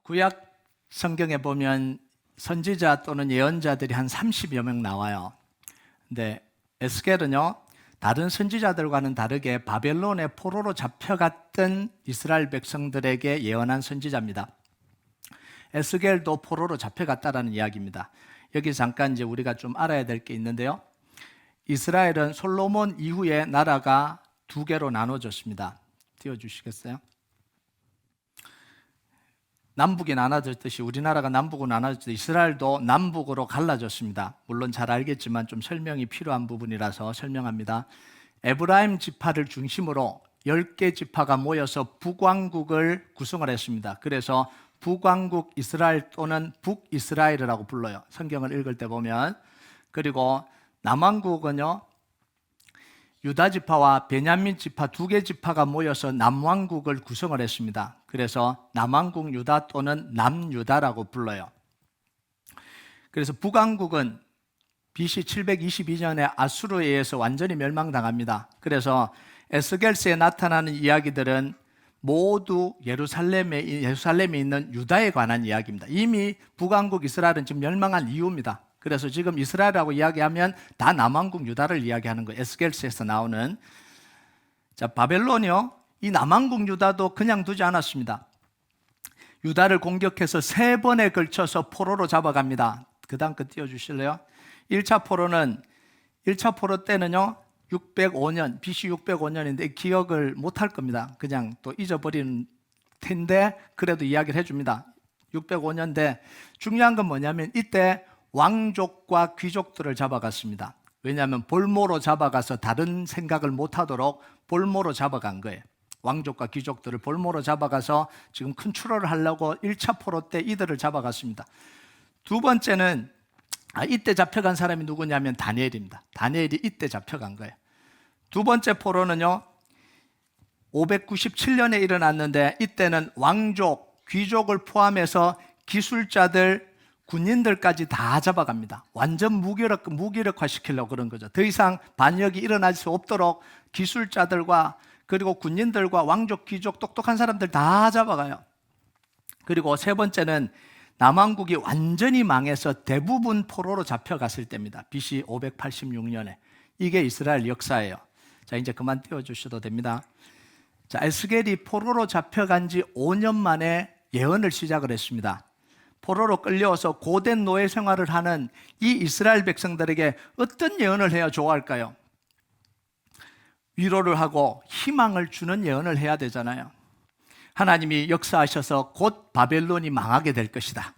구약 성경에 보면 선지자 또는 예언자들이 한 30여 명 나와요. 근데 에스겔은요, 다른 선지자들과는 다르게 바벨론의 포로로 잡혀갔던 이스라엘 백성들에게 예언한 선지자입니다. 에스겔도 포로로 잡혀갔다라는 이야기입니다. 여기 잠깐 이제 우리가 좀 알아야 될 게 있는데요. 이스라엘은 솔로몬 이후에 나라가 두 개로 나눠졌습니다. 띄워주시겠어요? 남북이 나눠졌듯이 우리나라가 남북으로 나눠졌듯이 이스라엘도 남북으로 갈라졌습니다. 물론 잘 알겠지만 좀 설명이 필요한 부분이라서 설명합니다. 에브라임 지파를 중심으로 10개 지파가 모여서 북왕국을 구성을 했습니다. 그래서 북왕국 이스라엘 또는 북이스라엘이라고 불러요. 성경을 읽을 때 보면. 그리고 남왕국은요, 유다 지파와 베냐민 지파 두 개 지파가 모여서 남왕국을 구성을 했습니다. 그래서 남왕국 유다 또는 남유다라고 불러요. 그래서 북왕국은 BC 722년에 아수르에 의해서 완전히 멸망당합니다. 그래서 에스겔서에 나타나는 이야기들은 모두 예루살렘에 있는 유다에 관한 이야기입니다. 이미 북왕국 이스라엘은 지금 멸망한 이유입니다. 그래서 지금 이스라엘이라고 이야기하면 다 남왕국 유다를 이야기하는 거예요. 에스겔서에서 나오는. 자, 바벨론이요, 이 남왕국 유다도 그냥 두지 않았습니다. 유다를 공격해서 3번에 걸쳐서 포로로 잡아갑니다. 그 다음 거 띄워주실래요? 1차 포로 때는요, 605년, BC 605년인데 기억을 못할 겁니다. 그냥 또 잊어버리는 텐데 그래도 이야기를 해줍니다. 605년인데 중요한 건 뭐냐면 이때 왕족과 귀족들을 잡아갔습니다. 왜냐하면 볼모로 잡아가서 다른 생각을 못하도록 볼모로 잡아간 거예요. 왕족과 귀족들을 볼모로 잡아가서 지금 컨트롤을 하려고 1차 포로 때 이들을 잡아갔습니다. 두 번째는 이때 잡혀간 사람이 누구냐면 다니엘입니다. 다니엘이 이때 잡혀간 거예요. 두 번째 포로는요, 597년에 일어났는데 이때는 왕족, 귀족을 포함해서 기술자들, 군인들까지 다 잡아갑니다. 완전 무기력화 시키려고 그런 거죠. 더 이상 반역이 일어날 수 없도록 기술자들과 그리고 군인들과 왕족, 귀족, 똑똑한 사람들 다 잡아가요. 그리고 세 번째는 남왕국이 완전히 망해서 대부분 포로로 잡혀갔을 때입니다. BC 586년에. 이게 이스라엘 역사예요. 자, 이제 그만 띄워주셔도 됩니다. 자, 에스겔이 포로로 잡혀간 지 5년 만에 예언을 시작을 했습니다. 포로로 끌려와서 고된 노예 생활을 하는 이 이스라엘 백성들에게 어떤 예언을 해야 좋아할까요? 위로를 하고 희망을 주는 예언을 해야 되잖아요. 하나님이 역사하셔서 곧 바벨론이 망하게 될 것이다.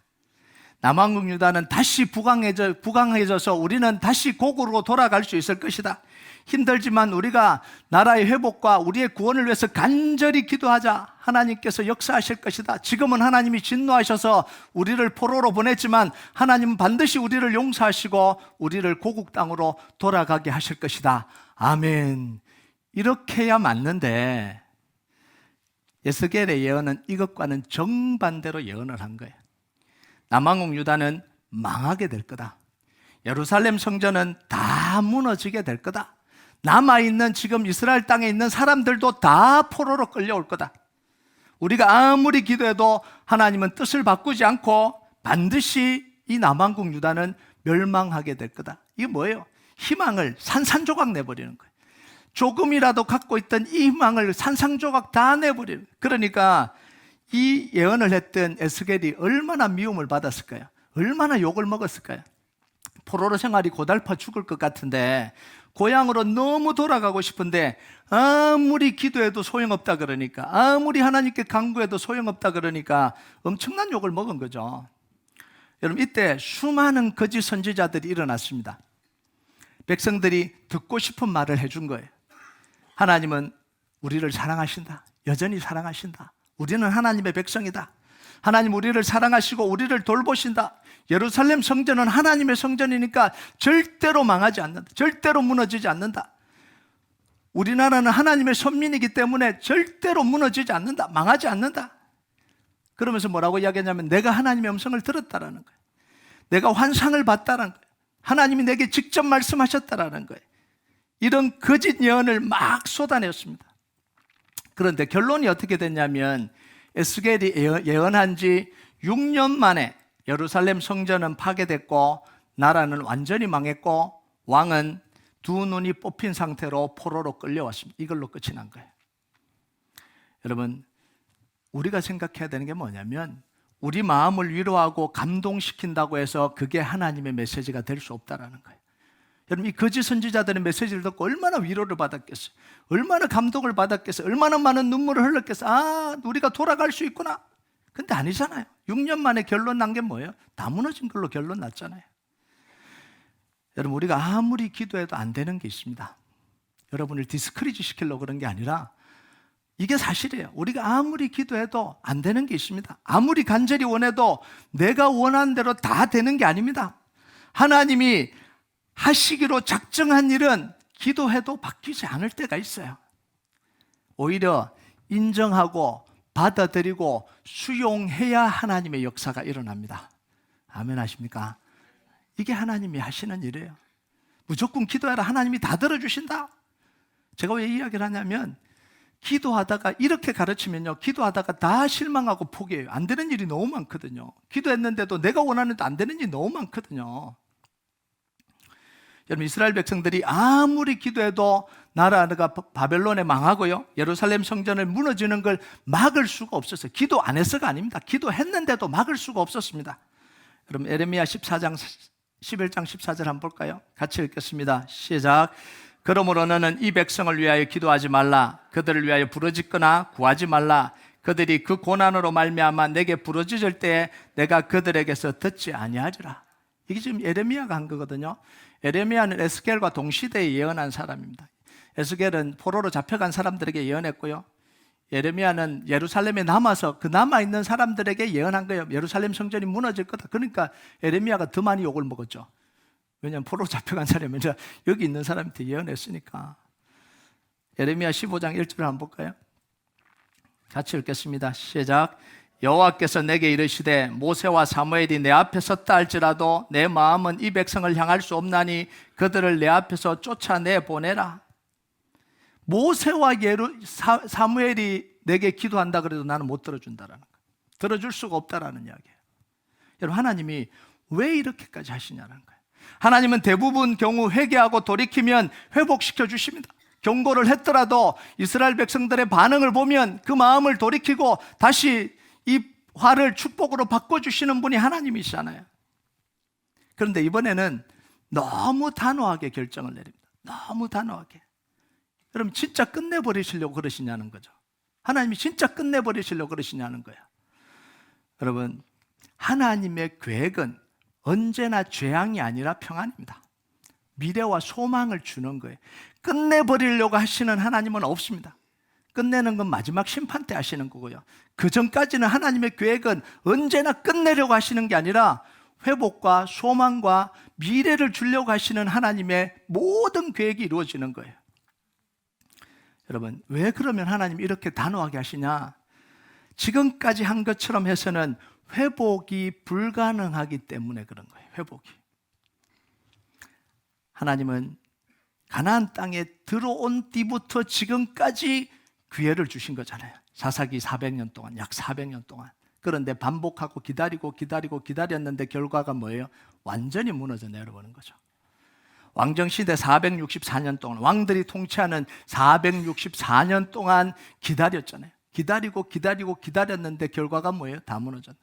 남왕국 유다는 다시 부강해져서 우리는 다시 고국으로 돌아갈 수 있을 것이다. 힘들지만 우리가 나라의 회복과 우리의 구원을 위해서 간절히 기도하자. 하나님께서 역사하실 것이다. 지금은 하나님이 진노하셔서 우리를 포로로 보냈지만 하나님은 반드시 우리를 용서하시고 우리를 고국 땅으로 돌아가게 하실 것이다. 아멘. 이렇게 해야 맞는데 에스겔의 예언은 이것과는 정반대로 예언을 한 거예요. 남왕국 유다는 망하게 될 거다. 예루살렘 성전은 다 무너지게 될 거다. 남아있는 지금 이스라엘 땅에 있는 사람들도 다 포로로 끌려올 거다. 우리가 아무리 기도해도 하나님은 뜻을 바꾸지 않고 반드시 이 남왕국 유다는 멸망하게 될 거다. 이게 뭐예요? 희망을 산산조각 내버리는 거예요. 조금이라도 갖고 있던 이 희망을 산산조각 다 내버리는 거예요. 그러니까 이 예언을 했던 에스겔이 얼마나 미움을 받았을까요? 얼마나 욕을 먹었을까요? 포로로 생활이 고달파 죽을 것 같은데 고향으로 너무 돌아가고 싶은데 아무리 기도해도 소용없다 그러니까, 아무리 하나님께 간구해도 소용없다 그러니까 엄청난 욕을 먹은 거죠. 여러분, 이때 수많은 거짓 선지자들이 일어났습니다. 백성들이 듣고 싶은 말을 해준 거예요. 하나님은 우리를 사랑하신다. 여전히 사랑하신다. 우리는 하나님의 백성이다. 하나님 우리를 사랑하시고 우리를 돌보신다. 예루살렘 성전은 하나님의 성전이니까 절대로 망하지 않는다. 절대로 무너지지 않는다. 우리나라는 하나님의 선민이기 때문에 절대로 무너지지 않는다. 망하지 않는다. 그러면서 뭐라고 이야기하냐면 내가 하나님의 음성을 들었다라는 거예요. 내가 환상을 봤다라는 거예요. 하나님이 내게 직접 말씀하셨다라는 거예요. 이런 거짓 예언을 막 쏟아냈습니다. 그런데 결론이 어떻게 됐냐면 에스겔이 예언한 지 6년 만에 예루살렘 성전은 파괴됐고 나라는 완전히 망했고 왕은 두 눈이 뽑힌 상태로 포로로 끌려왔습니다. 이걸로 끝이 난 거예요. 여러분, 우리가 생각해야 되는 게 뭐냐면 우리 마음을 위로하고 감동시킨다고 해서 그게 하나님의 메시지가 될 수 없다는 거예요. 여러분, 이 거짓 선지자들의 메시지를 듣고 얼마나 위로를 받았겠어요? 얼마나 감동을 받았겠어요? 얼마나 많은 눈물을 흘렸겠어요? 아, 우리가 돌아갈 수 있구나. 근데 아니잖아요. 6년 만에 결론 난 게 뭐예요? 다 무너진 걸로 결론 났잖아요. 여러분, 우리가 아무리 기도해도 안 되는 게 있습니다. 여러분을 디스커리지 시키려고 그런 게 아니라 이게 사실이에요. 우리가 아무리 기도해도 안 되는 게 있습니다. 아무리 간절히 원해도 내가 원하는 대로 다 되는 게 아닙니다. 하나님이 하시기로 작정한 일은 기도해도 바뀌지 않을 때가 있어요. 오히려 인정하고 받아들이고 수용해야 하나님의 역사가 일어납니다. 아멘 하십니까? 이게 하나님이 하시는 일이에요. 무조건 기도해라, 하나님이 다 들어주신다. 제가 왜 이야기를 하냐면 기도하다가 이렇게 가르치면요, 기도하다가 다 실망하고 포기해요. 안 되는 일이 너무 많거든요. 기도했는데도 내가 원하는 대로 안 되는 일이 너무 많거든요. 여러분, 이스라엘 백성들이 아무리 기도해도 나라가 바벨론에 망하고요, 예루살렘 성전을 무너지는 걸 막을 수가 없었어요. 기도 안 해서가 아닙니다. 기도했는데도 막을 수가 없었습니다. 여러분, 에레미야 11장 14절 한번 볼까요? 같이 읽겠습니다. 시작. 그러므로 너는 이 백성을 위하여 기도하지 말라. 그들을 위하여 부르짖거나 구하지 말라. 그들이 그 고난으로 말미암아 내게 부르짖을 때에 내가 그들에게서 듣지 아니하리라. 이게 지금 에레미야가 한 거거든요. 에레미야는 에스겔과 동시대에 예언한 사람입니다. 에스겔은 포로로 잡혀간 사람들에게 예언했고요, 예레미야는 예루살렘에 남아서 그 남아있는 사람들에게 예언한 거예요. 예루살렘 성전이 무너질 거다. 그러니까 에레미야가 더 많이 욕을 먹었죠. 왜냐하면 포로로 잡혀간 사람이 여기 있는 사람한테 예언했으니까. 예레미야 15장 1절을 한번 볼까요? 같이 읽겠습니다. 시작. 여호와께서 내게 이르시되 모세와 사무엘이 내 앞에 섰다 할지라도 내 마음은 이 백성을 향할 수 없나니 그들을 내 앞에서 쫓아내 보내라. 모세와 사무엘이 내게 기도한다 그래도 나는 못 들어준다라는 거예요. 들어줄 수가 없다라는 이야기예요. 여러분, 하나님이 왜 이렇게까지 하시냐는 거예요. 하나님은 대부분 경우 회개하고 돌이키면 회복시켜 주십니다. 경고를 했더라도 이스라엘 백성들의 반응을 보면 그 마음을 돌이키고 다시 이 화를 축복으로 바꿔주시는 분이 하나님이시잖아요. 그런데 이번에는 너무 단호하게 결정을 내립니다. 너무 단호하게. 여러분, 진짜 끝내버리시려고 그러시냐는 거죠. 하나님이 진짜 끝내버리시려고 그러시냐는 거예요. 여러분, 하나님의 계획은 언제나 재앙이 아니라 평안입니다. 미래와 소망을 주는 거예요. 끝내버리려고 하시는 하나님은 없습니다. 끝내는 건 마지막 심판 때 하시는 거고요, 그 전까지는 하나님의 계획은 언제나 끝내려고 하시는 게 아니라 회복과 소망과 미래를 주려고 하시는 하나님의 모든 계획이 이루어지는 거예요. 여러분, 왜 그러면 하나님이 이렇게 단호하게 하시냐? 지금까지 한 것처럼 해서는 회복이 불가능하기 때문에 그런 거예요. 회복이. 하나님은 가나안 땅에 들어온 뒤부터 지금까지 기회를 주신 거잖아요. 사사기 400년 동안, 약 400년 동안. 그런데 반복하고 기다렸는데 결과가 뭐예요? 완전히 무너져 내려버린 거죠. 왕정시대 464년 동안, 왕들이 통치하는 464년 동안 기다렸잖아요. 기다렸는데 결과가 뭐예요? 다 무너졌네.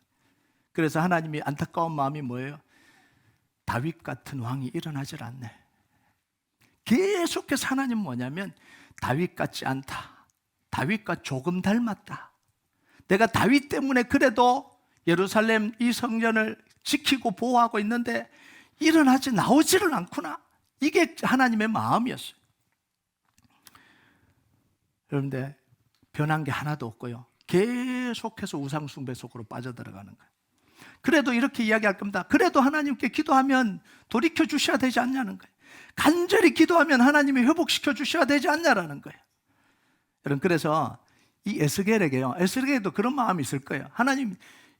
그래서 하나님이 안타까운 마음이 뭐예요? 다윗 같은 왕이 일어나질 않네. 계속해서 하나님 뭐냐면 다윗 같지 않다. 다윗과 조금 닮았다. 내가 다윗 때문에 그래도 예루살렘 이 성전을 지키고 보호하고 있는데 나오지를 않구나. 이게 하나님의 마음이었어요. 그런데 변한 게 하나도 없고요, 계속해서 우상숭배 속으로 빠져들어가는 거예요. 그래도 이렇게 이야기할 겁니다. 그래도 하나님께 기도하면 돌이켜 주셔야 되지 않냐는 거예요. 간절히 기도하면 하나님이 회복시켜 주셔야 되지 않냐라는 거예요. 여러분, 그래서 이 에스겔에게도 그런 마음이 있을 거예요. 하나님,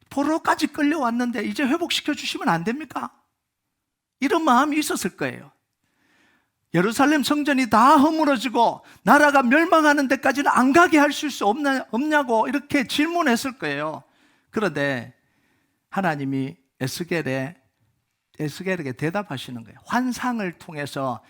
포로까지 끌려왔는데 이제 회복시켜 주시면 안 됩니까? 이런 마음이 있었을 거예요. 예루살렘 성전이 다 허물어지고 나라가 멸망하는 데까지는 안 가게 할 수 없냐고 이렇게 질문했을 거예요. 그런데 하나님이 에스겔에게 대답하시는 거예요. 환상을 통해서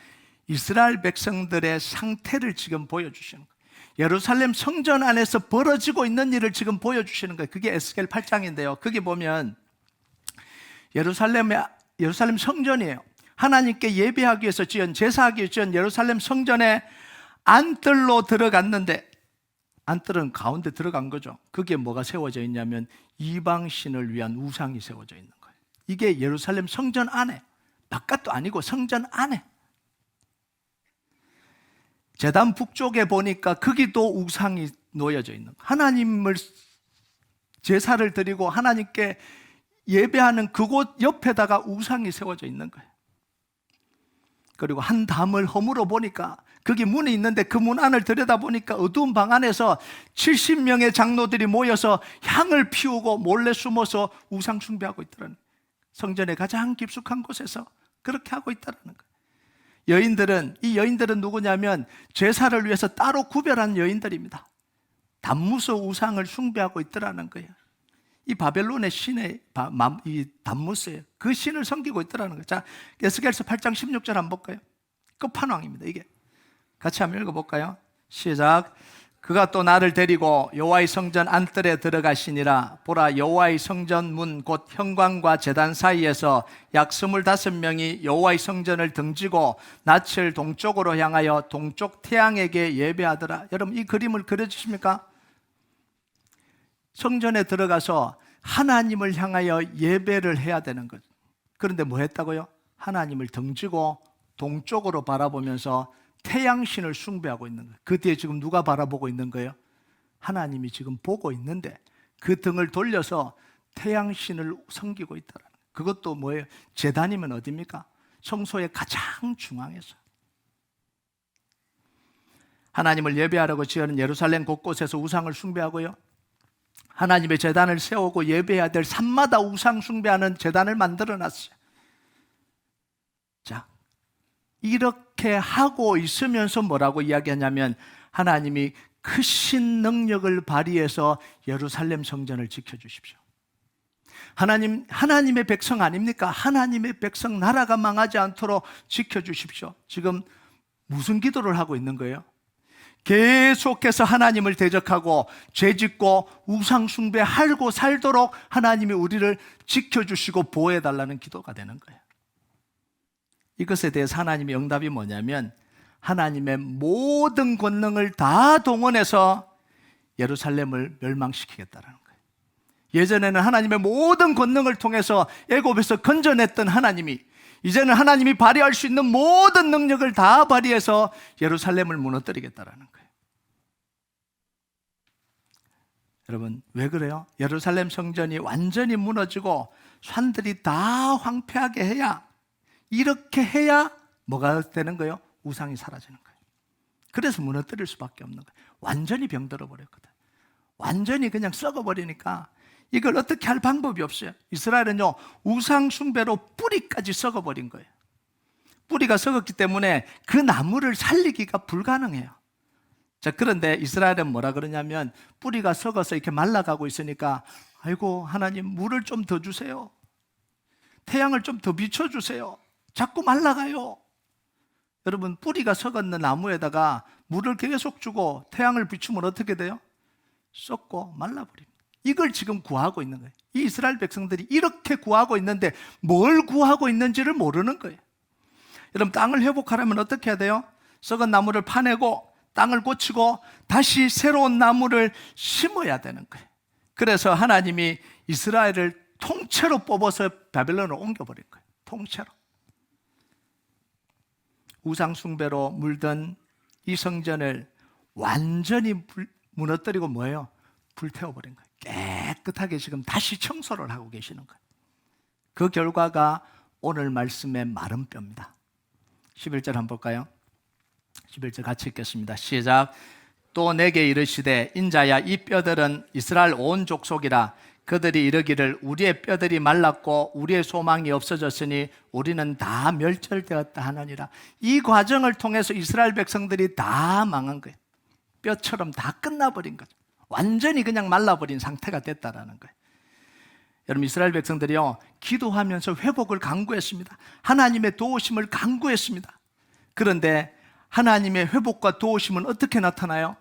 이스라엘 백성들의 상태를 지금 보여주시는 거예요. 예루살렘 성전 안에서 벌어지고 있는 일을 지금 보여주시는 거예요. 그게 에스겔 8장인데요. 거기 보면 예루살렘 성전이에요. 하나님께 예배하기 위해서 지은, 제사하기 위해서 지은 예루살렘 성전에 안뜰로 들어갔는데, 안뜰은 가운데 들어간 거죠. 그게 뭐가 세워져 있냐면 이방신을 위한 우상이 세워져 있는 거예요. 이게 예루살렘 성전 안에, 바깥도 아니고 성전 안에. 제단 북쪽에 보니까 거기도 우상이 놓여져 있는 거예요. 하나님을 제사를 드리고 하나님께 예배하는 그곳 옆에다가 우상이 세워져 있는 거예요. 그리고 한 담을 허물어 보니까 거기 문이 있는데 그 문 안을 들여다보니까 어두운 방 안에서 70명의 장로들이 모여서 향을 피우고 몰래 숨어서 우상 숭배하고 있더라는 거예요. 성전의 가장 깊숙한 곳에서 그렇게 하고 있다는 거예요. 이 여인들은 누구냐면 제사를 위해서 따로 구별한 여인들입니다. 담무스 우상을 숭배하고 있더라는 거예요. 이 바벨론의 신의 이 담무스예요. 그 신을 섬기고 있더라는 거예요. 자, 에스겔서 8장 16절 한번 볼까요? 끝판왕입니다. 이게 같이 한번 읽어볼까요? 시작. 그가 또 나를 데리고 여호와의 성전 안뜰에 들어가시니라. 보라, 여호와의 성전 문 곧 현관과 제단 사이에서 약 25명이 여호와의 성전을 등지고 낯을 동쪽으로 향하여 동쪽 태양에게 예배하더라. 여러분, 이 그림을 그려주십니까? 성전에 들어가서 하나님을 향하여 예배를 해야 되는 거죠. 그런데 뭐 했다고요? 하나님을 등지고 동쪽으로 바라보면서 태양신을 숭배하고 있는 거예요. 그 뒤에 지금 누가 바라보고 있는 거예요? 하나님이 지금 보고 있는데 그 등을 돌려서 태양신을 섬기고 있다는 거예요. 그것도 뭐예요? 제단이면 어디입니까? 성소의 가장 중앙에서. 하나님을 예배하려고 지어는 예루살렘 곳곳에서 우상을 숭배하고요, 하나님의 제단을 세우고 예배해야 될 산마다 우상 숭배하는 제단을 만들어 놨어요. 자, 이렇게 하고 있으면서 뭐라고 이야기하냐면 하나님이 크신 능력을 발휘해서 예루살렘 성전을 지켜주십시오. 하나님의 백성 아닙니까? 하나님의 백성 나라가 망하지 않도록 지켜주십시오. 지금 무슨 기도를 하고 있는 거예요? 계속해서 하나님을 대적하고 죄짓고 우상 숭배하고 살도록 하나님이 우리를 지켜주시고 보호해달라는 기도가 되는 거예요. 이것에 대해서 하나님의 응답이 뭐냐면 하나님의 모든 권능을 다 동원해서 예루살렘을 멸망시키겠다는 거예요. 예전에는 하나님의 모든 권능을 통해서 애굽에서 건져냈던 하나님이 이제는 하나님이 발휘할 수 있는 모든 능력을 다 발휘해서 예루살렘을 무너뜨리겠다는 거예요. 여러분, 왜 그래요? 예루살렘 성전이 완전히 무너지고 산들이 다 황폐하게 해야, 이렇게 해야 뭐가 되는 거예요? 우상이 사라지는 거예요. 그래서 무너뜨릴 수밖에 없는 거예요. 완전히 병들어 버렸거든. 완전히 그냥 썩어버리니까 이걸 어떻게 할 방법이 없어요. 이스라엘은요, 우상 숭배로 뿌리까지 썩어버린 거예요. 뿌리가 썩었기 때문에 그 나무를 살리기가 불가능해요. 자, 그런데 이스라엘은 뭐라 그러냐면 뿌리가 썩어서 이렇게 말라가고 있으니까 아이고 하나님, 물을 좀 더 주세요. 태양을 좀 더 비춰주세요. 자꾸 말라가요. 여러분, 뿌리가 썩었는 나무에다가 물을 계속 주고 태양을 비추면 어떻게 돼요? 썩고 말라버립니다. 이걸 지금 구하고 있는 거예요. 이 이스라엘 백성들이 이렇게 구하고 있는데 뭘 구하고 있는지를 모르는 거예요. 여러분, 땅을 회복하려면 어떻게 해야 돼요? 썩은 나무를 파내고 땅을 고치고 다시 새로운 나무를 심어야 되는 거예요. 그래서 하나님이 이스라엘을 통째로 뽑아서 바벨론으로 옮겨버린 거예요. 통째로. 우상 숭배로 물든 이 성전을 완전히 무너뜨리고 뭐예요? 불태워버린 거예요. 깨끗하게 지금 다시 청소를 하고 계시는 거예요. 그 결과가 오늘 말씀의 마른 뼈입니다. 11절 한번 볼까요? 11절 같이 읽겠습니다. 시작. 또 내게 이르시되 인자야, 이 뼈들은 이스라엘 온 족속이라. 그들이 이르기를 우리의 뼈들이 말랐고 우리의 소망이 없어졌으니 우리는 다 멸절되었다 하느니라. 이 과정을 통해서 이스라엘 백성들이 다 망한 거예요. 뼈처럼 다 끝나버린 거죠. 완전히 그냥 말라버린 상태가 됐다라는 거예요. 여러분, 이스라엘 백성들이요, 기도하면서 회복을 간구했습니다. 하나님의 도우심을 간구했습니다. 그런데 하나님의 회복과 도우심은 어떻게 나타나요?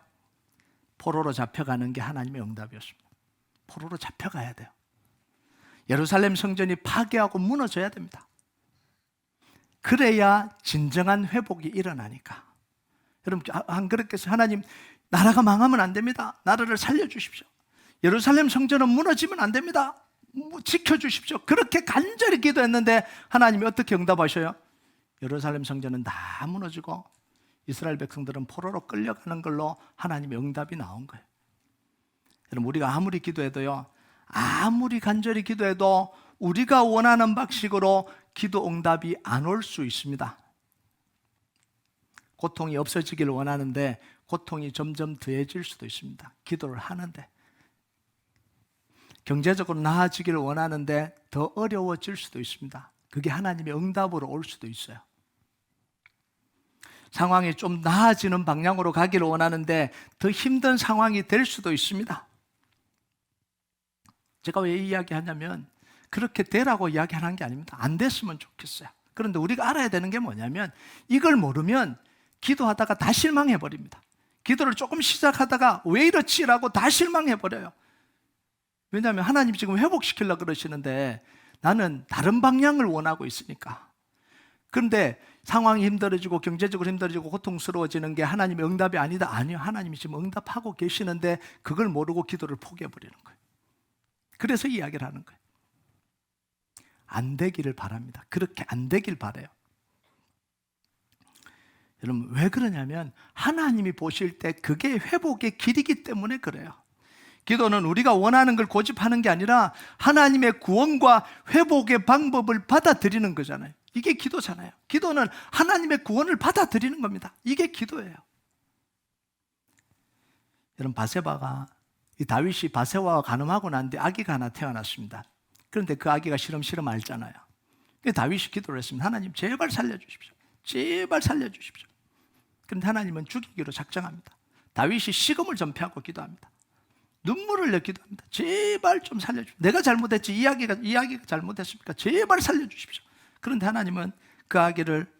포로로 잡혀가는 게 하나님의 응답이었습니다. 포로로 잡혀가야 돼요. 예루살렘 성전이 파괴하고 무너져야 됩니다. 그래야 진정한 회복이 일어나니까. 여러분, 안 그렇겠어요? 하나님, 나라가 망하면 안 됩니다. 나라를 살려주십시오. 예루살렘 성전은 무너지면 안 됩니다. 지켜주십시오. 그렇게 간절히 기도했는데 하나님이 어떻게 응답하셔요? 예루살렘 성전은 다 무너지고 이스라엘 백성들은 포로로 끌려가는 걸로 하나님의 응답이 나온 거예요. 여러분, 우리가 아무리 기도해도요, 아무리 간절히 기도해도 우리가 원하는 방식으로 기도 응답이 안 올 수 있습니다. 고통이 없어지기를 원하는데 고통이 점점 더해질 수도 있습니다. 기도를 하는데. 경제적으로 나아지기를 원하는데 더 어려워질 수도 있습니다. 그게 하나님의 응답으로 올 수도 있어요. 상황이 좀 나아지는 방향으로 가기를 원하는데 더 힘든 상황이 될 수도 있습니다. 제가 왜 이야기하냐면 그렇게 되라고 이야기하는 게 아닙니다. 안 됐으면 좋겠어요. 그런데 우리가 알아야 되는 게 뭐냐면 이걸 모르면 기도하다가 다 실망해버립니다. 기도를 조금 시작하다가 왜 이렇지라고 다 실망해버려요. 왜냐하면 하나님 지금 회복시키려고 그러시는데 나는 다른 방향을 원하고 있으니까. 그런데 상황이 힘들어지고 경제적으로 힘들어지고 고통스러워지는 게 하나님의 응답이 아니다. 아니요, 하나님이 지금 응답하고 계시는데 그걸 모르고 기도를 포기해버리는 거예요. 그래서 이야기를 하는 거예요. 안 되기를 바랍니다. 그렇게 안 되길 바라요. 여러분, 왜 그러냐면 하나님이 보실 때 그게 회복의 길이기 때문에 그래요. 기도는 우리가 원하는 걸 고집하는 게 아니라 하나님의 구원과 회복의 방법을 받아들이는 거잖아요. 이게 기도잖아요. 기도는 하나님의 구원을 받아들이는 겁니다. 이게 기도예요. 여러분, 바세바가 이 다윗이 바세바와 간음하고 난 뒤에 아기가 하나 태어났습니다. 그런데 그 아기가 시름시름 앓잖아요. 다윗이 기도를 했습니다. 하나님, 제발 살려주십시오. 제발 살려주십시오. 그런데 하나님은 죽이기로 작정합니다. 다윗이 식음을 전폐하고 기도합니다. 눈물을 흘려 기도합니다. 제발 좀 살려주십시오. 내가 잘못했지, 이 아기가 잘못했습니까? 제발 살려주십시오. 그런데 하나님은 그 아기를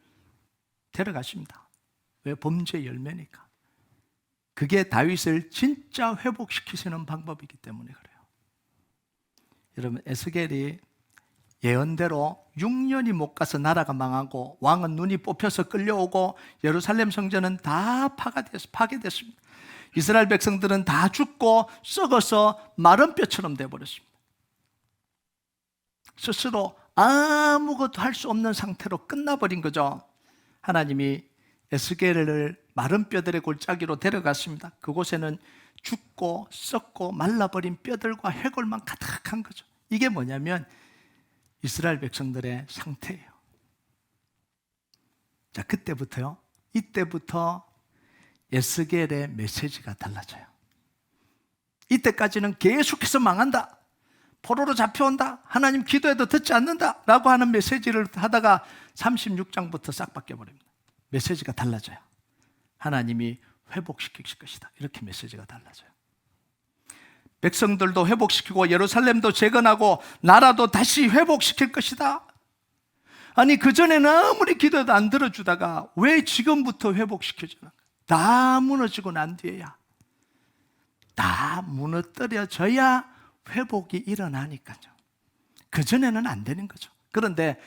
데려가십니다. 왜? 범죄의 열매니까. 그게 다윗을 진짜 회복시키시는 방법이기 때문에 그래요. 여러분, 에스겔이 예언대로 6년이 못 가서 나라가 망하고 왕은 눈이 뽑혀서 끌려오고 예루살렘 성전은 다 파괴됐습니다. 이스라엘 백성들은 다 죽고 썩어서 마른 뼈처럼 되어버렸습니다. 스스로 아무것도 할 수 없는 상태로 끝나버린 거죠. 하나님이 에스겔을 마른 뼈들의 골짜기로 데려갔습니다. 그곳에는 죽고 썩고 말라버린 뼈들과 해골만 가득한 거죠. 이게 뭐냐면 이스라엘 백성들의 상태예요. 자, 그때부터요. 이때부터 에스겔의 메시지가 달라져요. 이때까지는 계속해서 망한다. 포로로 잡혀온다. 하나님 기도해도 듣지 않는다. 라고 하는 메시지를 하다가 36장부터 싹 바뀌어버립니다. 메시지가 달라져요. 하나님이 회복시키실 것이다. 이렇게 메시지가 달라져요. 백성들도 회복시키고 예루살렘도 재건하고 나라도 다시 회복시킬 것이다. 아니, 그전에는 아무리 기도해도 안 들어주다가 왜 지금부터 회복시켜주나? 다 무너지고 난 뒤에야, 다 무너뜨려져야 회복이 일어나니까요. 그전에는 안 되는 거죠. 그런데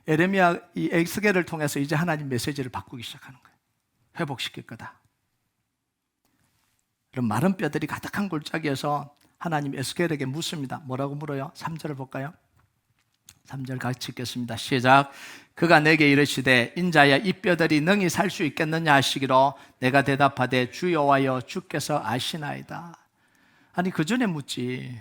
에레미야 이 에스겔을 통해서 이제 하나님 메시지를 바꾸기 시작하는 거예요. 회복시킬 거다. 그럼 마른 뼈들이 가득한 골짜기에서 하나님 에스겔에게 묻습니다. 뭐라고 물어요? 3절을 볼까요? 3절 같이 읽겠습니다. 시작. 그가 내게 이르시되 인자야 이 뼈들이 능히 살 수 있겠느냐 하시기로 내가 대답하되 주 여호와여 주께서 아시나이다. 아니, 그 전에 묻지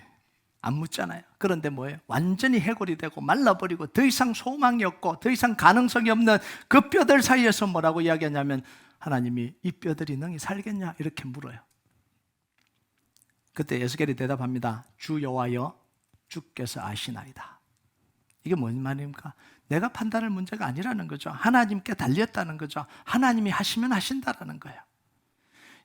안 묻잖아요. 그런데 뭐예요? 완전히 해골이 되고 말라버리고 더 이상 소망이 없고 더 이상 가능성이 없는 그 뼈들 사이에서 뭐라고 이야기하냐면 하나님이 이 뼈들이 능히 살겠냐 이렇게 물어요. 그때 에스겔이 대답합니다. 주 여호와여 주께서 아시나이다. 이게 뭔 말입니까? 내가 판단할 문제가 아니라는 거죠. 하나님께 달렸다는 거죠. 하나님이 하시면 하신다라는 거예요.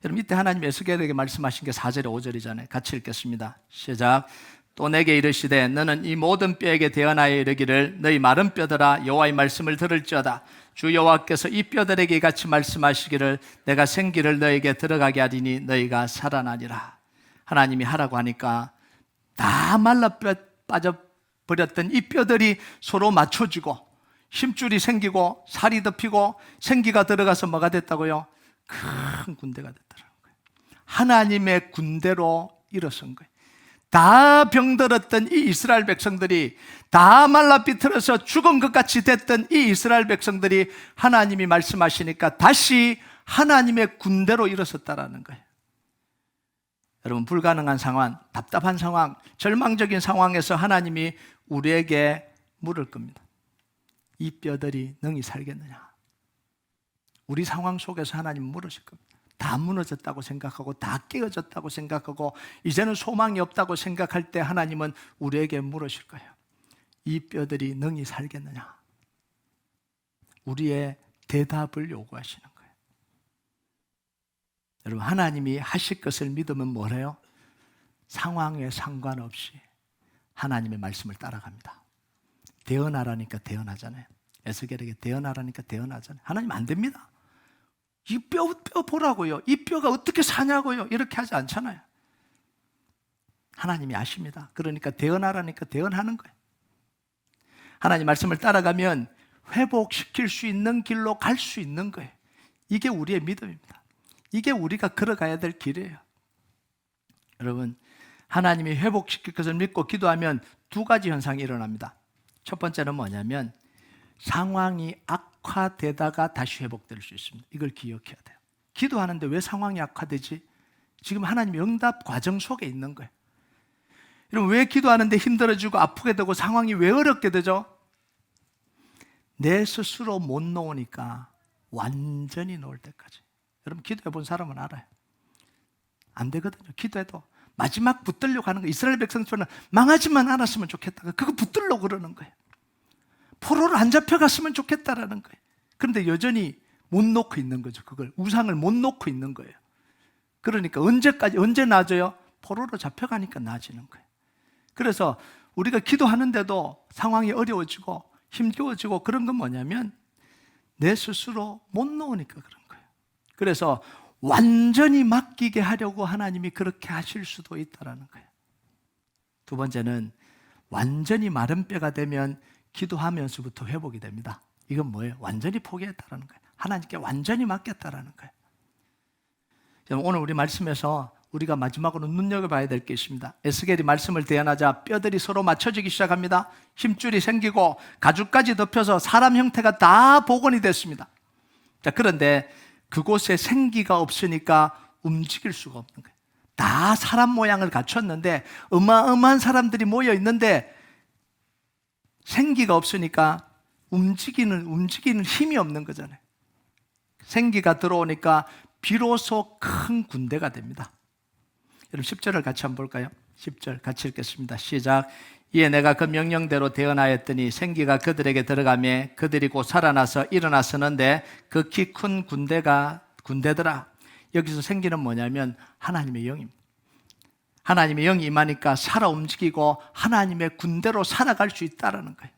여러분, 이때 하나님 에스겔에게 말씀하신 게 4절에 5절이잖아요. 같이 읽겠습니다. 시작. 또 내게 이르시되 너는 이 모든 뼈에게 대언하여 이르기를 너희 마른 뼈들아 여호와의 말씀을 들을지어다. 주 여호와께서 이 뼈들에게 같이 말씀하시기를 내가 생기를 너에게 들어가게 하리니 너희가 살아나리라. 하나님이 하라고 하니까 다 말라 빠져버렸던 이 뼈들이 서로 맞춰지고 힘줄이 생기고 살이 덮이고 생기가 들어가서 뭐가 됐다고요? 큰 군대가 됐더라는 거예요. 하나님의 군대로 일어선 거예요. 다 병들었던 이 이스라엘 백성들이, 다 말라 비틀어서 죽은 것 같이 됐던 이 이스라엘 백성들이 하나님이 말씀하시니까 다시 하나님의 군대로 일어섰다라는 거예요. 여러분, 불가능한 상황, 답답한 상황, 절망적인 상황에서 하나님이 우리에게 물을 겁니다. 이 뼈들이 능히 살겠느냐? 우리 상황 속에서 하나님 물으실 겁니다. 다 무너졌다고 생각하고 다 깨어졌다고 생각하고 이제는 소망이 없다고 생각할 때 하나님은 우리에게 물으실 거예요. 이 뼈들이 능히 살겠느냐? 우리의 대답을 요구하시는 거예요. 여러분, 하나님이 하실 것을 믿으면 뭐래요? 상황에 상관없이 하나님의 말씀을 따라갑니다. 대언하라니까 대언하잖아요. 에스겔에게 대언하라니까 대언하잖아요. 하나님 안 됩니다. 이 뼈 보라고요. 이 뼈가 어떻게 사냐고요. 이렇게 하지 않잖아요. 하나님이 아십니다. 그러니까 대언하라니까 대언하는 거예요. 하나님 말씀을 따라가면 회복시킬 수 있는 길로 갈 수 있는 거예요. 이게 우리의 믿음입니다. 이게 우리가 걸어가야 될 길이에요. 여러분, 하나님이 회복시킬 것을 믿고 기도하면 두 가지 현상이 일어납니다. 첫 번째는 뭐냐면 상황이 악화되다가 다시 회복될 수 있습니다. 이걸 기억해야 돼요. 기도하는데 왜 상황이 악화되지? 지금 하나님의 응답 과정 속에 있는 거예요. 여러분, 왜 기도하는데 힘들어지고 아프게 되고 상황이 왜 어렵게 되죠? 내 스스로 못 놓으니까 완전히 놓을 때까지. 여러분, 기도해 본 사람은 알아요. 안 되거든요. 기도해도 마지막 붙들려고 하는 거예요. 이스라엘 백성처럼 망하지만 않았으면 좋겠다. 그거 붙들려고 그러는 거예요. 포로로 안 잡혀갔으면 좋겠다라는 거예요. 그런데 여전히 못 놓고 있는 거죠. 그걸 우상을 못 놓고 있는 거예요. 그러니까 언제 나아져요? 포로로 잡혀가니까 나아지는 거예요. 그래서 우리가 기도하는데도 상황이 어려워지고 힘겨워지고 그런 건 뭐냐면 내 스스로 못 놓으니까 그런 거예요. 그래서 완전히 맡기게 하려고 하나님이 그렇게 하실 수도 있다라는 거예요. 두 번째는 완전히 마른 뼈가 되면 기도하면서부터 회복이 됩니다. 이건 뭐예요? 완전히 포기했다라는 거예요. 하나님께 완전히 맡겼다라는 거예요. 오늘 우리 말씀에서 우리가 마지막으로 눈여겨봐야 될 게 있습니다. 에스겔이 말씀을 대언하자 뼈들이 서로 맞춰지기 시작합니다. 힘줄이 생기고 가죽까지 덮여서 사람 형태가 다 복원이 됐습니다. 자, 그런데 그곳에 생기가 없으니까 움직일 수가 없는 거예요. 다 사람 모양을 갖췄는데 어마어마한 사람들이 모여 있는데 생기가 없으니까 움직이는 힘이 없는 거잖아요. 생기가 들어오니까 비로소 큰 군대가 됩니다. 여러분 10절을 같이 한번 볼까요? 10절 같이 읽겠습니다. 시작. 이에 내가 그 명령대로 대언하였더니 생기가 그들에게 들어가며 그들이 곧 살아나서 일어나서는데 그 키 큰 군대더라. 여기서 생기는 뭐냐면 하나님의 영입니다. 하나님의 영이 임하니까 살아 움직이고 하나님의 군대로 살아갈 수 있다는 거예요.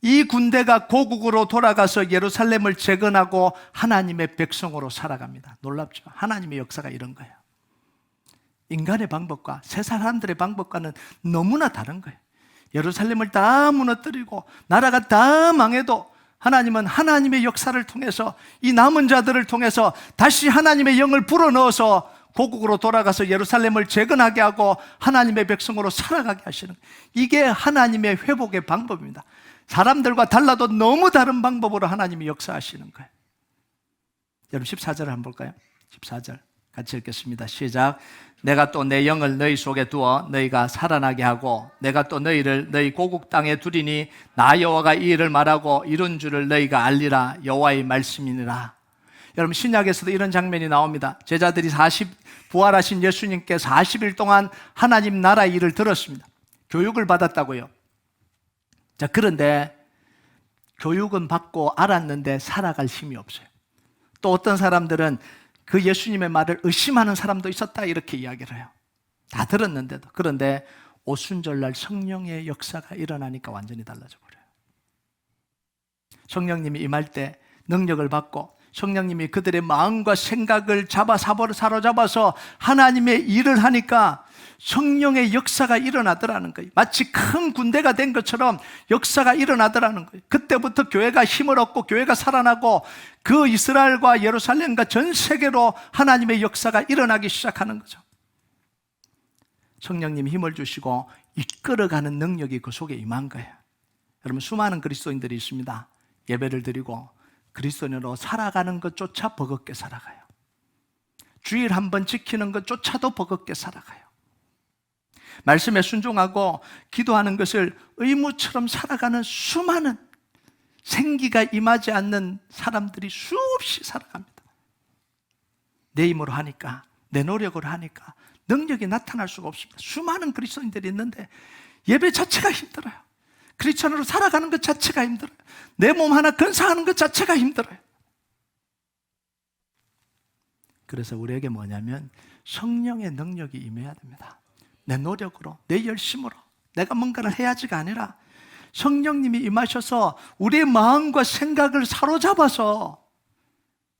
이 군대가 고국으로 돌아가서 예루살렘을 재건하고 하나님의 백성으로 살아갑니다. 놀랍죠? 하나님의 역사가 이런 거예요. 인간의 방법과 새 사람들의 방법과는 너무나 다른 거예요. 예루살렘을 다 무너뜨리고 나라가 다 망해도 하나님은 하나님의 역사를 통해서 이 남은 자들을 통해서 다시 하나님의 영을 불어넣어서 고국으로 돌아가서 예루살렘을 재건하게 하고 하나님의 백성으로 살아가게 하시는 거예요. 이게 하나님의 회복의 방법입니다. 사람들과 달라도 너무 다른 방법으로 하나님이 역사하시는 거예요. 여러분 14절을 한번 볼까요? 14절 같이 읽겠습니다. 시작. 내가 또 내 영을 너희 속에 두어 너희가 살아나게 하고 내가 또 너희를 너희 고국 땅에 두리니 나 여호와가 이 일을 말하고 이룬 줄을 너희가 알리라. 여호와의 말씀이니라. 여러분 신약에서도 이런 장면이 나옵니다. 제자들이 부활하신 예수님께 40일 동안 하나님 나라의 일을 들었습니다. 교육을 받았다고요. 자, 그런데 교육은 받고 알았는데 살아갈 힘이 없어요. 또 어떤 사람들은 그 예수님의 말을 의심하는 사람도 있었다 이렇게 이야기를 해요. 다 들었는데도. 그런데 오순절날 성령의 역사가 일어나니까 완전히 달라져 버려요. 성령님이 임할 때 능력을 받고 성령님이 그들의 마음과 생각을 사로잡아서 하나님의 일을 하니까 성령의 역사가 일어나더라는 거예요. 마치 큰 군대가 된 것처럼 역사가 일어나더라는 거예요. 그때부터 교회가 힘을 얻고 교회가 살아나고 그 이스라엘과 예루살렘과 전 세계로 하나님의 역사가 일어나기 시작하는 거죠. 성령님이 힘을 주시고 이끌어가는 능력이 그 속에 임한 거예요. 여러분, 수많은 그리스도인들이 있습니다. 예배를 드리고 그리스도인으로 살아가는 것조차 버겁게 살아가요. 주일 한 번 지키는 것조차도 버겁게 살아가요. 말씀에 순종하고 기도하는 것을 의무처럼 살아가는 수많은 생기가 임하지 않는 사람들이 수없이 살아갑니다. 내 힘으로 하니까, 내 노력으로 하니까 능력이 나타날 수가 없습니다. 수많은 그리스도인들이 있는데 예배 자체가 힘들어요. 크리스천으로 살아가는 것 자체가 힘들어요. 내 몸 하나 건사하는 것 자체가 힘들어요. 그래서 우리에게 뭐냐면 성령의 능력이 임해야 됩니다. 내 노력으로, 내 열심으로 내가 뭔가를 해야지가 아니라 성령님이 임하셔서 우리의 마음과 생각을 사로잡아서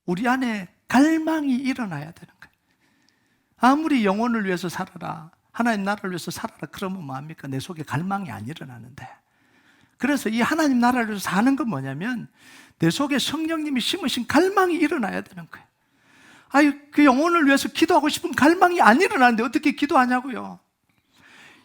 우리 안에 갈망이 일어나야 되는 거예요. 아무리 영혼을 위해서 살아라, 하나님 나라를 위해서 살아라 그러면 뭐합니까? 내 속에 갈망이 안 일어나는데. 그래서 이 하나님 나라를 위해서 사는 건 뭐냐면 내 속에 성령님이 심으신 갈망이 일어나야 되는 거예요. 그 영혼을 위해서 기도하고 싶은 갈망이 안 일어나는데 어떻게 기도하냐고요.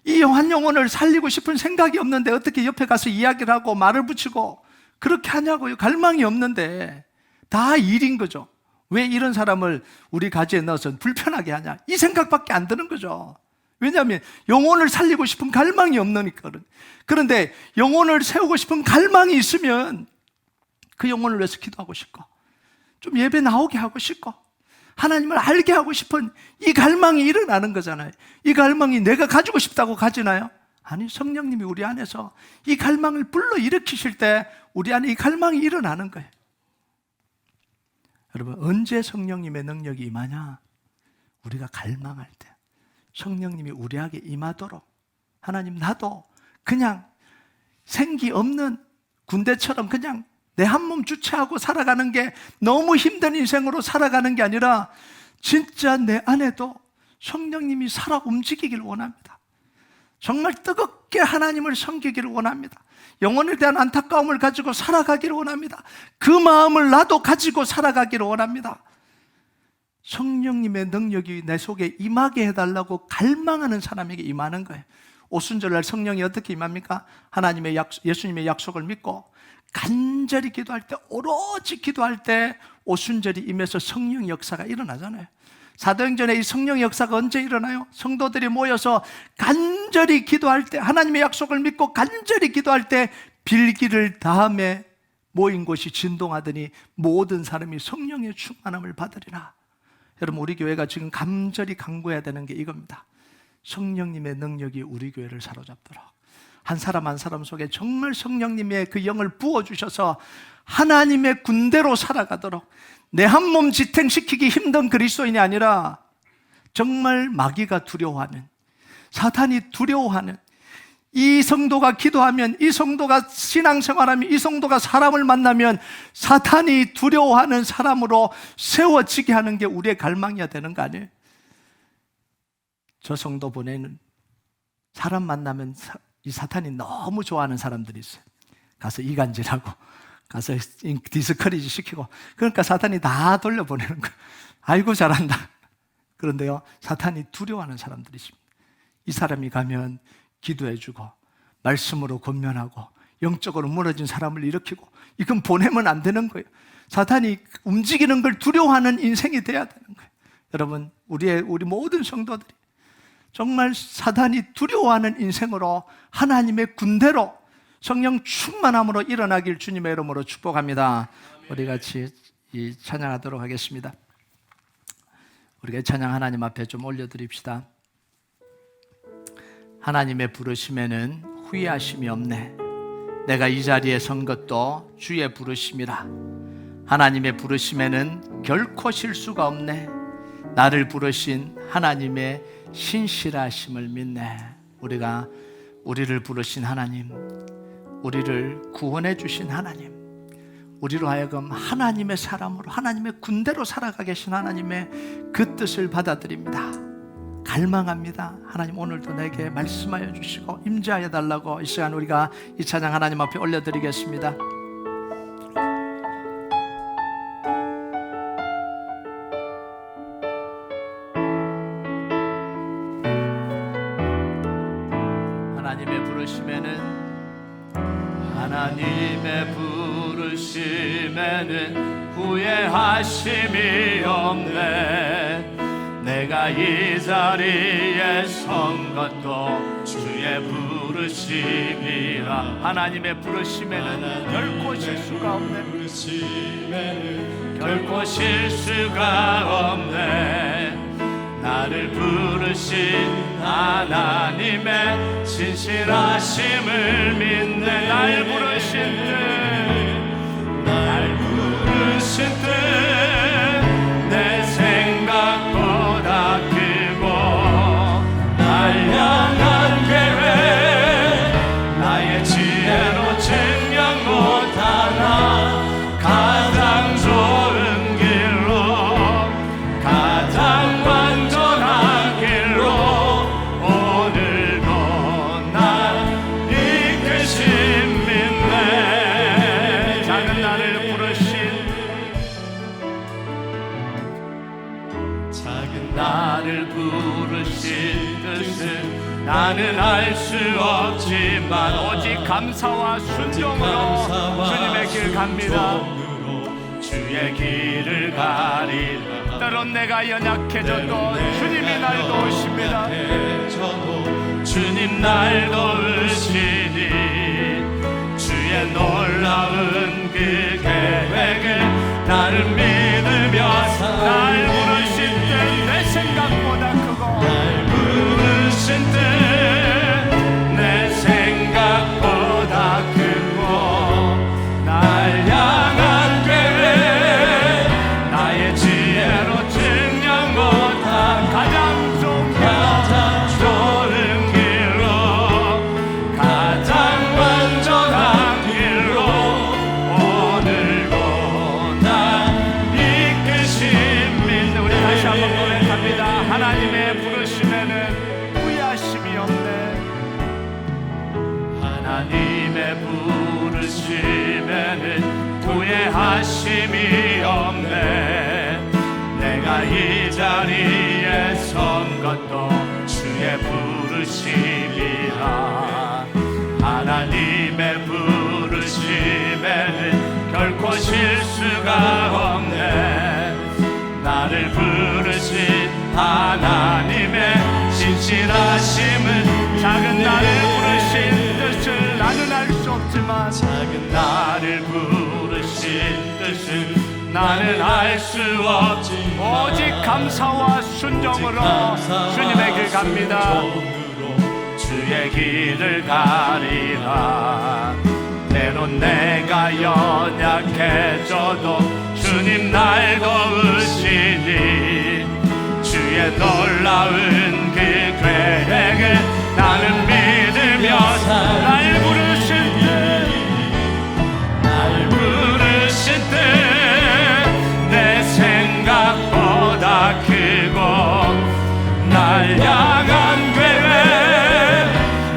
이 한 영혼을 살리고 싶은 생각이 없는데 어떻게 옆에 가서 이야기를 하고 말을 붙이고 그렇게 하냐고요. 갈망이 없는데 다 일인 거죠. 왜 이런 사람을 우리 가지에 넣어서 불편하게 하냐, 이 생각밖에 안 드는 거죠. 왜냐하면 영혼을 살리고 싶은 갈망이 없으니까. 그런데 영혼을 세우고 싶은 갈망이 있으면 그 영혼을 위해서 기도하고 싶고 좀 예배 나오게 하고 싶고 하나님을 알게 하고 싶은 이 갈망이 일어나는 거잖아요. 이 갈망이 내가 가지고 싶다고 가지나요? 아니, 성령님이 우리 안에서 이 갈망을 불러일으키실 때 우리 안에 이 갈망이 일어나는 거예요. 여러분, 언제 성령님의 능력이 임하냐? 우리가 갈망할 때 성령님이 우리에게 임하도록, 하나님 나도 그냥 생기 없는 군대처럼 그냥 내 한 몸 주체하고 살아가는 게 너무 힘든 인생으로 살아가는 게 아니라 진짜 내 안에도 성령님이 살아 움직이길 원합니다. 정말 뜨겁게 하나님을 섬기기를 원합니다. 영혼에 대한 안타까움을 가지고 살아가기를 원합니다. 그 마음을 나도 가지고 살아가기를 원합니다. 성령님의 능력이 내 속에 임하게 해달라고 갈망하는 사람에게 임하는 거예요. 오순절날 성령이 어떻게 임합니까? 예수님의 약속을 믿고 간절히 기도할 때, 오로지 기도할 때 오순절이 임해서 성령 역사가 일어나잖아요. 사도행전에 이 성령 역사가 언제 일어나요? 성도들이 모여서 간절히 기도할 때, 하나님의 약속을 믿고 간절히 기도할 때 빌기를 다음에 모인 곳이 진동하더니 모든 사람이 성령의 충만함을 받으리라. 여러분, 우리 교회가 지금 간절히 간구해야 되는 게 이겁니다. 성령님의 능력이 우리 교회를 사로잡도록, 한 사람 한 사람 속에 정말 성령님의 그 영을 부어주셔서 하나님의 군대로 살아가도록, 내 한 몸 지탱시키기 힘든 그리스도인이 아니라 정말 마귀가 두려워하는, 사탄이 두려워하는, 이 성도가 기도하면, 이 성도가 신앙생활하면, 이 성도가 사람을 만나면 사탄이 두려워하는 사람으로 세워지게 하는 게 우리의 갈망이어야 되는 거 아니에요? 저 성도 보내는 사람 만나면 이 사탄이 너무 좋아하는 사람들이 있어요. 가서 이간질하고 가서 디스커리지 시키고, 그러니까 사탄이 다 돌려보내는 거예요. 아이고 잘한다. 그런데요, 사탄이 두려워하는 사람들이 있습니다. 이 사람이 가면 기도해주고 말씀으로 권면하고 영적으로 무너진 사람을 일으키고, 이건 보내면 안 되는 거예요. 사탄이 움직이는 걸 두려워하는 인생이 돼야 되는 거예요. 여러분, 우리 모든 성도들이 정말 사탄이 두려워하는 인생으로 하나님의 군대로 성령 충만함으로 일어나길 주님의 이름으로 축복합니다. 우리 같이 찬양하도록 하겠습니다. 우리가 찬양 하나님 앞에 좀 올려드립시다. 하나님의 부르심에는 후회하심이 없네. 내가 이 자리에 선 것도 주의 부르심이라. 하나님의 부르심에는 결코 실수가 없네. 나를 부르신 하나님의 신실하심을 믿네. 우리를 부르신 하나님, 우리를 구원해 주신 하나님, 우리로 하여금 하나님의 사람으로, 하나님의 군대로 살아가 계신 하나님의 그 뜻을 받아들입니다. 갈망합니다. 하나님, 오늘도 내게 말씀하여 주시고 임재하여 달라고 이 시간 우리가 이 찬양 하나님 앞에 올려드리겠습니다. 하나님의 부르심에는 후회하심이 없네. 내가 이 자리에 선 것도 주의 부르심이라. 하나님의 부르심에는 결코 실수가 없네. 결코 실수가 없네. 나를 부르신 하나님의 신실하심을 믿네. 날 부르신 뜻 내 생각보다 크고 날 향한 계획 나의 지혜로 증명 못하나 가장 좋은 길로 가장 완전한 길로 오늘도 날 이끄신 믿네. 작은 나를 부르신 뜻을 나는 알 수 없지만 오직 감사와 순종으로 주님의 길 갑니다. 주의 길을 가리라. 때론 내가 연약해져도 주님이 날 도우십니다. 주님 날 도우시니 주의 놀라운 그 계획을 나를 믿으며 날 부르신 때 내 생각보다 크고 날 부르신 때 내 생각보다 크고 날 향한 계획 나의 지혜로 증명 못한 가장 좋은 길로 가장 완전한 길로 오늘도 날 이끄신 믿는 우리 다시 한번 고백합니다. 하나님의 부르심에는 후회하심이 없네. 하나님의 부르심에는 후회하심이 없네. 내가 이 자리에 선 것도 주의 부르심이라. 하나님의 부르심에는 결코 실수가 없네. 나를 부르신 하나님의 신실하심은 작은 나를 부르신 뜻을 나는 알 수 없지만 작은 나를 부르신 뜻을 나는 알 수 없지. 오직 감사와 순종으로 주님의 길 갑니다. 주의 길을 가리라. 때론 내가 연약해져도 주님 날 도우시니 주의 놀라운 그 계획을 나는 믿으며 날 부르신 때 내 생각보다 크고 날 향한 계획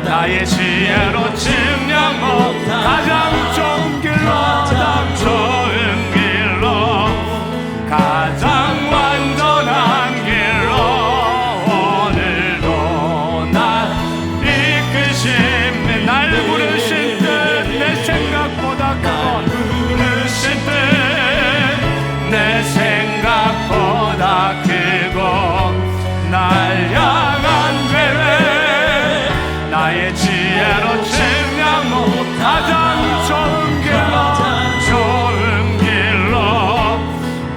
나의 지혜로 증명 못한 가장 좋은 길로 가장 좋은 길로 가장 완전한 길로 오늘도 날 이끄신 날 부르신 듯 내 생각보다 크고 부르신 듯 내 생각보다 크고 날 향한 계획 나의 지혜로 증명 못 가장 좋은 길로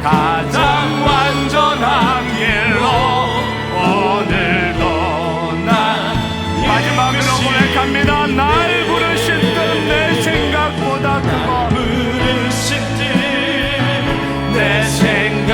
가장 완전한 길로 오늘도 날 마지막으로 고백합니다. 날 부르신 듯 내 생각보다 크고 부르신 듯 내 생각